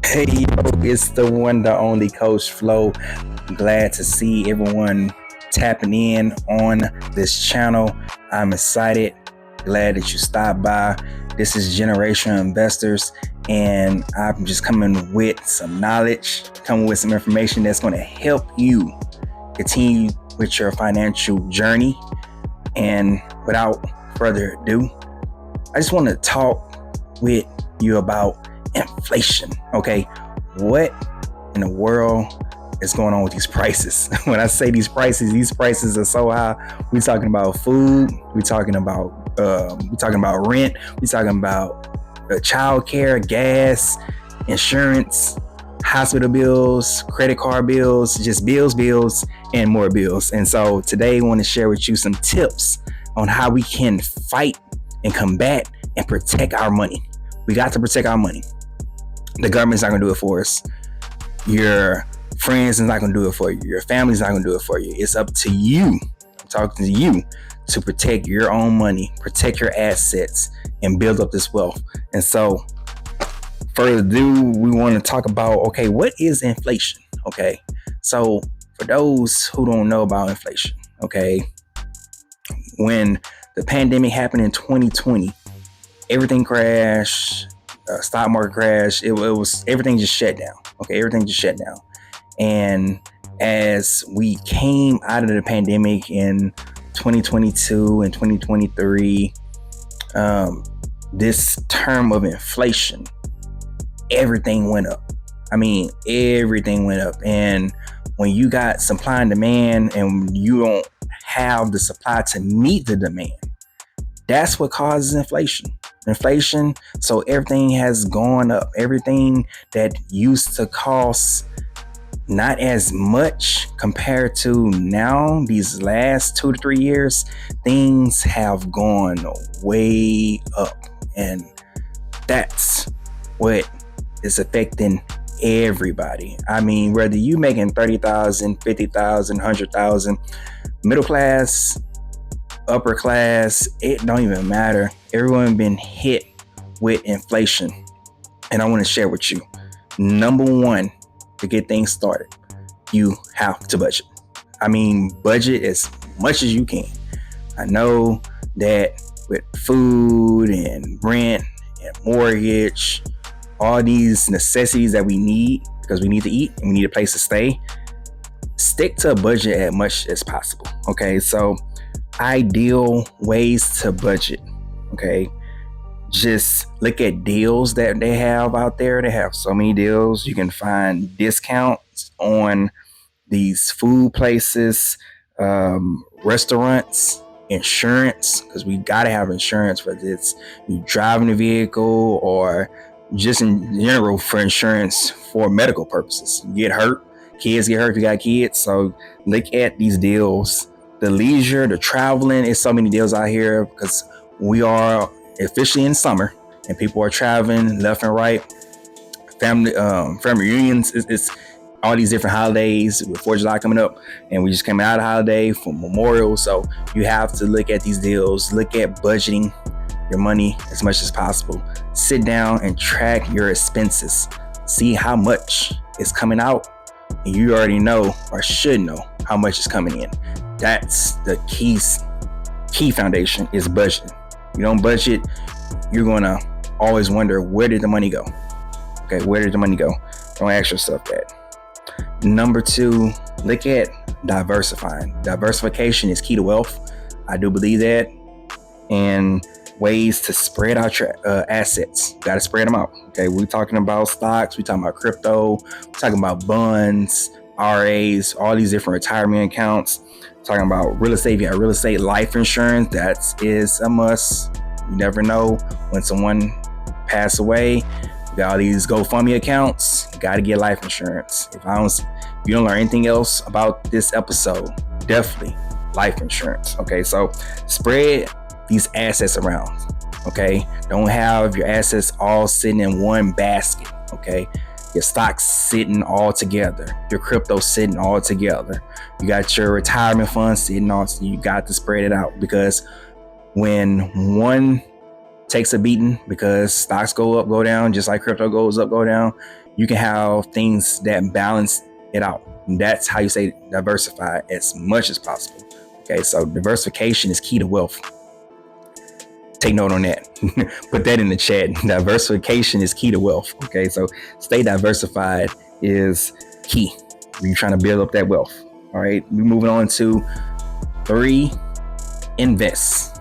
Hey yo, it's the one, the only Coach Flo. Glad to see everyone tapping in on this channel. I'm excited, glad that you stopped by. This is Generational Investors, and I'm just coming with some knowledge, coming with some information that's going to help you continue with your financial journey. And without further ado, I just want to talk with you about inflation. Okay, what in the world is going on with these prices? When I say these prices are so high. We're talking about food. We're talking about rent. We're talking about child care, gas, insurance, hospital bills, credit card bills, just bills, and more bills. And so today I want to share with you some tips on how we can fight and combat and protect our money. We got to protect our money. The government's not going to do it for us. Your friends is not going to do it for you. Your family's not going to do it for you. It's up to you. I'm talking to you to protect your own money, protect your assets, and build up this wealth. And so, further ado, we want to talk about, okay, what is inflation? Okay, so for those who don't know about inflation, okay, when the pandemic happened in 2020, everything crashed, stock market crashed. It was everything just shut down. Okay, everything just shut down. And as we came out of the pandemic in 2022 and 2023, this term of inflation, everything went up. I mean, everything went up. And when you got supply and demand and you don't have the supply to meet the demand, that's what causes inflation. So everything has gone up. Everything that used to cost not as much compared to now, these last 2 to 3 years, things have gone way up. And that's what is affecting everybody. I mean, whether you making 30,000, 50,000, 100,000, middle class, upper class, it don't even matter. Everyone been hit with inflation. And I want to share with you, number one, to get things started, you have to budget. I mean, budget as much as you can. I know that with food and rent and mortgage, all these necessities that we need, because we need to eat and we need a place to stay, stick to a budget as much as possible. Okay, so ideal ways to budget. Okay, just look at deals that they have out there. They have so many deals. You can find discounts on these food places, restaurants, insurance, because we got to have insurance, whether it's you driving a vehicle or just in general for insurance for medical purposes. You get hurt, kids get hurt if you got kids. So look at these deals. The leisure, the traveling, is so many deals out here because we are officially in summer and people are traveling left and right. Family reunions, it's all these different holidays with 4th of July coming up, and we just came out of holiday for Memorial. So you have to look at these deals, look at budgeting your money as much as possible. Sit down and track your expenses. See how much is coming out, and you already know or should know how much is coming in. That's the key foundation is budgeting. You don't budget, you're gonna always wonder, where did the money go? Okay, where did the money go? Don't ask yourself that. Number 2, look at diversifying. Diversification is key to wealth. I do believe that. And ways to spread out your assets. Got to spread them out. Okay, we're talking about stocks, we're talking about crypto, we're talking about bonds, RAs, all these different retirement accounts. We're talking about real estate. You got real estate, life insurance. That is a must. You never know when someone pass away. You got all these GoFundMe accounts. You got to get life insurance. If you don't learn anything else about this episode, definitely life insurance. Okay, so spread these assets around. Okay, don't have your assets all sitting in one basket. Okay, your stocks sitting all together, your crypto sitting all together, you got your retirement funds sitting all. You got to spread it out, because when one takes a beating because stocks go up, go down, just like crypto goes up, go down. You can have things that balance it out. And that's how you say diversify as much as possible. Okay, so diversification is key to wealth. Take note on that. Put that in the chat. Diversification is key to wealth. Okay, so stay diversified is key when you're trying to build up that wealth. All right, we're moving on to 3, invest.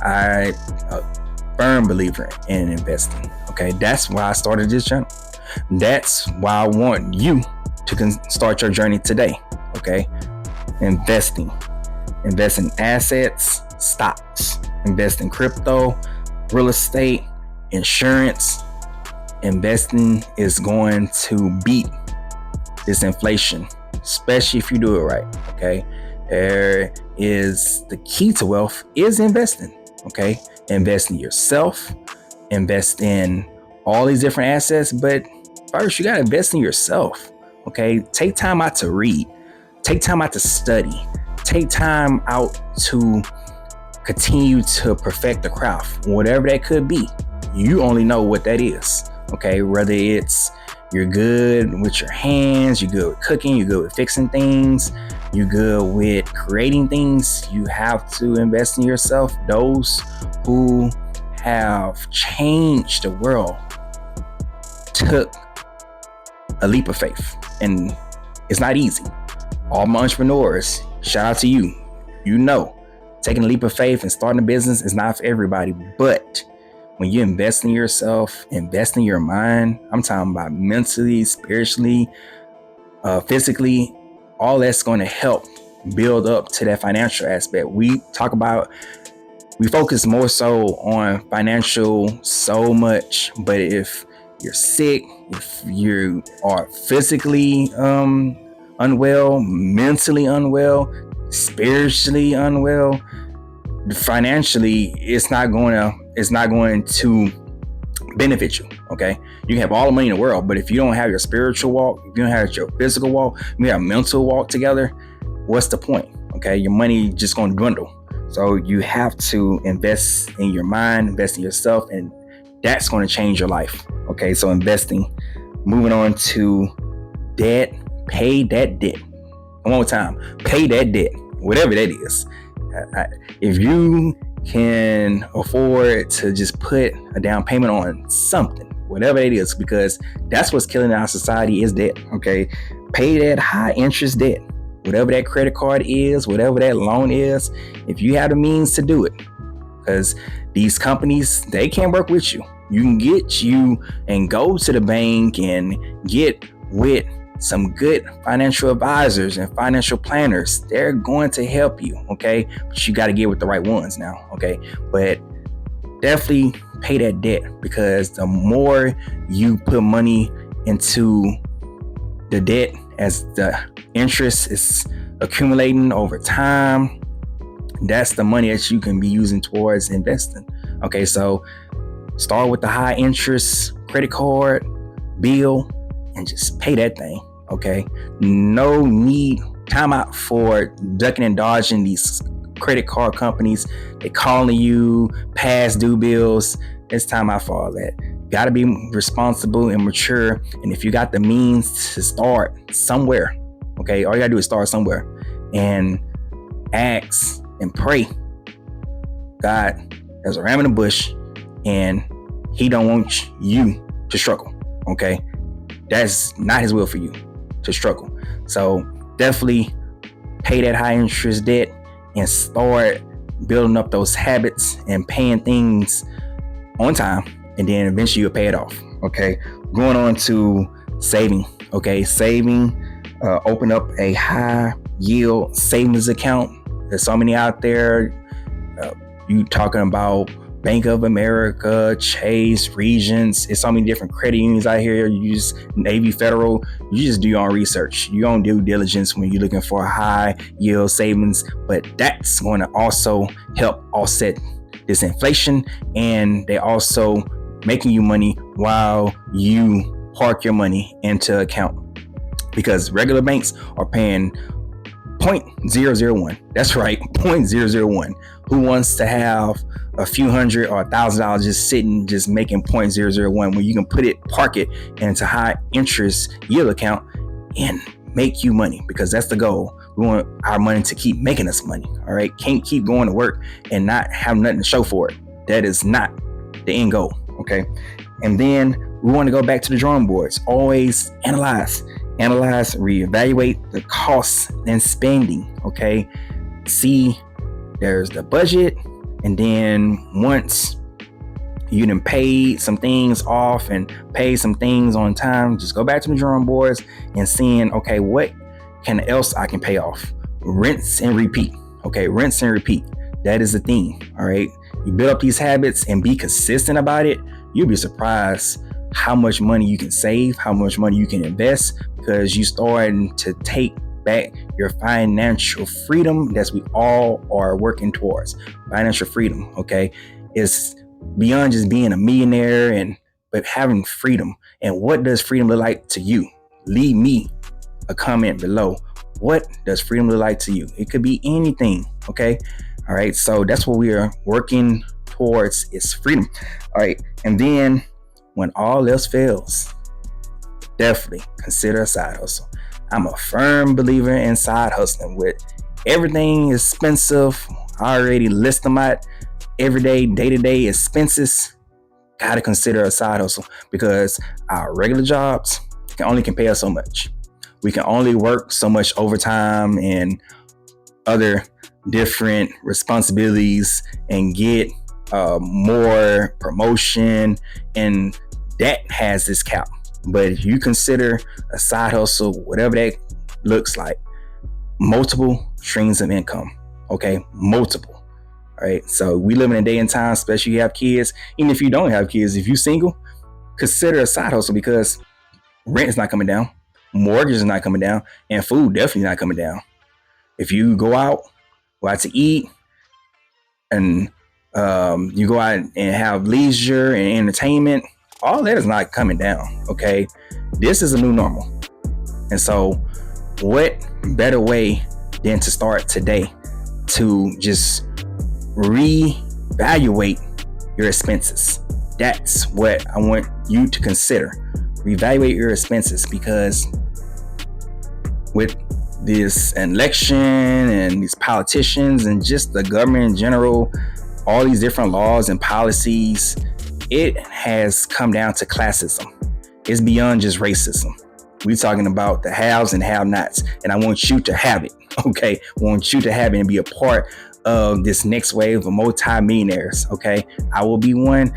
I'm a firm believer in investing. Okay, that's why I started this channel. That's why I want you to start your journey today. Okay, investing. Invest in assets, stocks. Invest in crypto, real estate, insurance. Investing is going to beat this inflation, especially if you do it right. Okay, there is the key to wealth is investing. Okay, invest in yourself, invest in all these different assets, but first you gotta invest in yourself. Okay, take time out to read, take time out to study, take time out to continue to perfect the craft, whatever that could be. You only know what that is. Okay, whether it's you're good with your hands, you're good with cooking, you're good with fixing things, you're good with creating things, you have to invest in yourself. Those who have changed the world took a leap of faith, and it's not easy. All my entrepreneurs, shout out to you. You know, taking a leap of faith and starting a business is not for everybody, but when you invest in yourself, invest in your mind, I'm talking about mentally, spiritually, physically, all that's going to help build up to that financial aspect. We focus more so on financial so much, but if you're sick, if you are physically unwell, mentally unwell, spiritually unwell, financially it's not going to benefit you. Okay, you can have all the money in the world, but if you don't have your spiritual walk, if you don't have your physical walk, you have mental walk together, what's the point? Okay, your money just going to dwindle. So you have to invest in your mind, invest in yourself, and that's going to change your life. Okay, so investing. Moving on to debt. Pay that debt. One more time. Pay that debt, whatever that is. If you can afford to just put a down payment on something, whatever it is, because that's what's killing our society is debt. Okay, pay that high interest debt, whatever that credit card is, whatever that loan is, if you have the means to do it, because these companies, they can't work with you. You can get you and go to the bank and get with some good financial advisors and financial planners. They're going to help you. Okay, but you got to get with the right ones now. Okay, but definitely pay that debt, because the more you put money into the debt, as the interest is accumulating over time, that's the money that you can be using towards investing. Okay, so start with the high interest credit card bill and just pay that thing. Okay, no need time out for ducking and dodging these credit card companies. They calling you past due bills. It's time out for all that. Got to be responsible and mature. And if you got the means to start somewhere, okay, all you got to do is start somewhere and ask and pray. God, there's a ram in the bush, and he don't want you to struggle. Okay, that's not his will for you to struggle. So definitely pay that high interest debt and start building up those habits and paying things on time, and then eventually you'll pay it off. Okay, going on to saving. Okay, saving, open up a high yield savings account. There's so many out there. You talking about Bank of America, Chase, Regions. It's so many different credit unions out here. You use Navy Federal. You just do your own research. You own due diligence when you're looking for high yield savings. But that's going to also help offset this inflation, and they also making you money while you park your money into account, because regular banks are paying 0.001. That's right, 0.001. Who wants to have a few $100 or $1,000 just sitting, just making 0.001 when you can park it into high interest yield account and make you money? Because that's the goal. We want our money to keep making us money. All right. Can't keep going to work and not have nothing to show for it. That is not the end goal. Okay. And then we want to go back to the drawing boards. Always analyze, reevaluate the costs and spending. Okay. See, there's the budget. And then once you done paid some things off and paid some things on time, just go back to the drawing boards and seeing, okay, what else I can pay off? Rinse and repeat. Okay, rinse and repeat. That is the theme. All right. You build up these habits and be consistent about it. You'll be surprised how much money you can save, how much money you can invest, because you starting to take back your financial freedom that we all are working towards. Financial freedom, okay, is beyond just being a millionaire but having freedom. And what does freedom look like to you? Leave me a comment below. What does freedom look like to you? It could be anything, okay? All right, so that's what we are working towards, is freedom. All right, and then when all else fails, definitely consider a side hustle. I'm a firm believer in side hustling. With everything expensive, I already list them out. Everyday, day-to-day expenses, gotta consider a side hustle, because our regular jobs can pay us so much. We can only work so much overtime and other different responsibilities and get more promotion, and that has this cap. But if you consider a side hustle, whatever that looks like, multiple streams of income, okay? Multiple, all right? So we live in a day and time, especially if you have kids. Even if you don't have kids, if you're single, consider a side hustle, because rent is not coming down, mortgage is not coming down, and food definitely not coming down. If you go out to eat, and you go out and have leisure and entertainment, all that is not coming down, okay? This is a new normal. And so what better way than to start today to just reevaluate your expenses? That's what I want you to consider. Reevaluate your expenses, because with this election and these politicians and just the government in general, all these different laws and policies, it has come down to classism. It's beyond just racism. We're talking about the haves and have-nots, and I want you to have it, okay? I want you to have it and be a part of this next wave of multi-millionaires, okay? I will be one.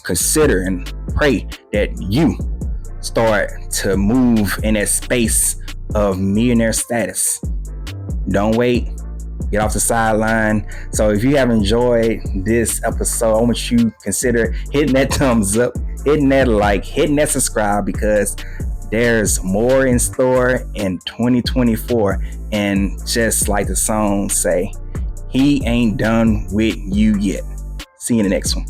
Consider and pray that you start to move in that space of millionaire status. Don't wait. Get off the sideline. So if you have enjoyed this episode, I want you to consider hitting that thumbs up, hitting that like, hitting that subscribe, because there's more in store in 2024. And just like the song say, he ain't done with you yet. See you in the next one.